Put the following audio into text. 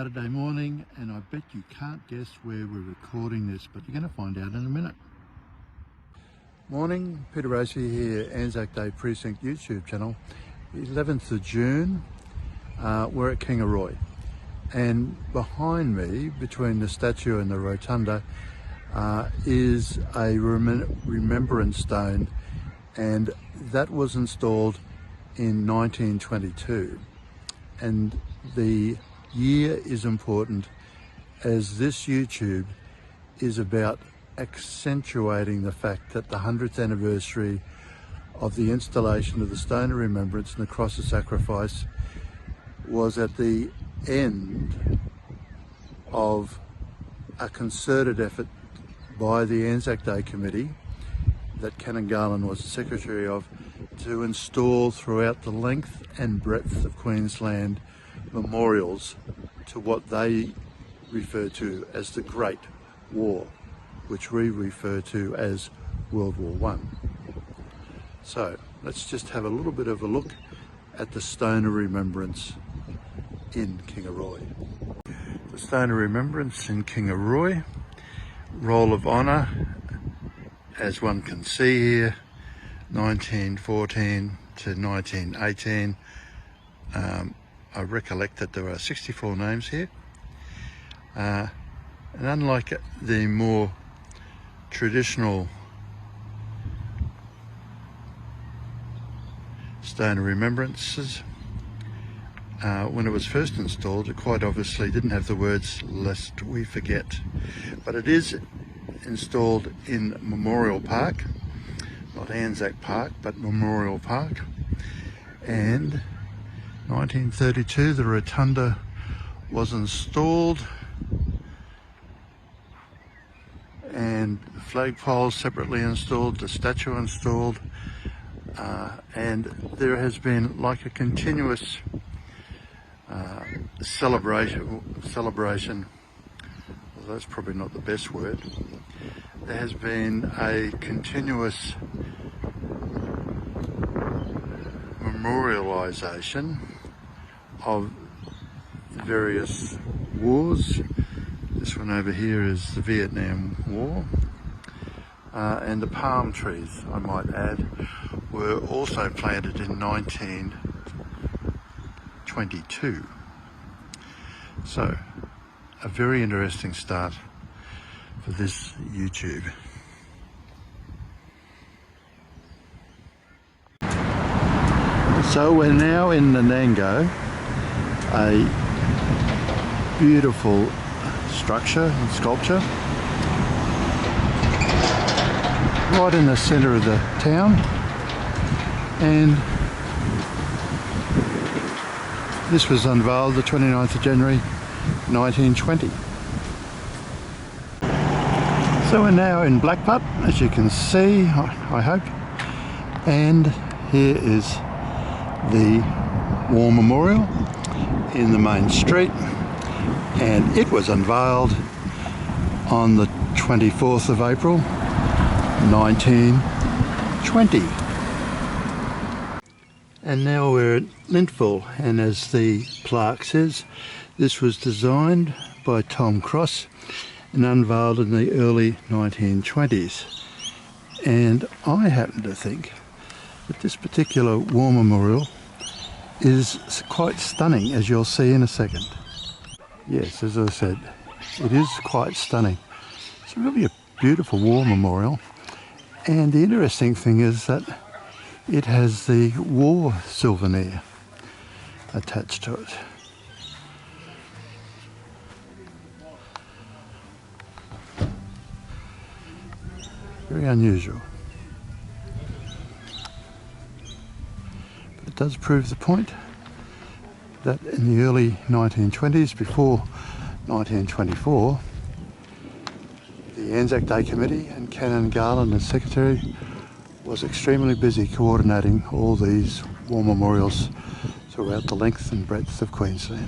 Saturday morning, and I bet you can't guess where we're recording this, but you're going to find out in a minute. Morning, Peter Racey here, Anzac Day Precinct YouTube channel. 11th of June, we're at Kingaroy, and behind me, between the statue and the rotunda, is a remembrance stone, and that was installed in 1922. And the year is important, as this YouTube is about accentuating the fact that the 100th anniversary of the installation of the Stone of Remembrance and the Cross of Sacrifice was at the end of a concerted effort by the Anzac Day Committee that Canon Garland was the secretary of, to install throughout the length and breadth of Queensland memorials to what they refer to as the Great War, which we refer to as World War I. So let's just have a little bit of a look at the Stone of Remembrance in Kingaroy. The Stone of Remembrance in Kingaroy, Roll of Honour, as one can see here, 1914 to 1918. I recollect that there are 64 names here. And unlike the more traditional Stone of Remembrances, when it was first installed, it quite obviously didn't have the words "lest we forget," but it is installed in Memorial Park, not Anzac Park, but Memorial Park. And 1932, the rotunda was installed, and flagpoles separately installed, the statue installed, and there has been like a continuous celebration. Well, that's probably not the best word. There has been a continuous memorialisation of various wars. This one over here is the Vietnam War, and the palm trees, I might add, were also planted in 1922. So, a very interesting start for this YouTube. So we're now in Nango, a beautiful structure and sculpture right in the centre of the town, and this was unveiled the 29th of January 1920. So we're now in Blackputt, as you can see, I hope, and here is the War Memorial in the main street, and it was unveiled on the 24th of April 1920. And now we're at Lintville, and as the plaque says, this was designed by Tom Cross and unveiled in the early 1920s. And I happen to think that this particular war memorial is quite stunning, as you'll see in a second. Yes, as I said, it is quite stunning. It's really a beautiful war memorial, and the interesting thing is that it has the war souvenir attached to it. Very unusual. But it does prove the point that in the early 1920s, before 1924, the Anzac Day Committee and Canon, Garland as secretary was extremely busy coordinating all these war memorials throughout the length and breadth of Queensland.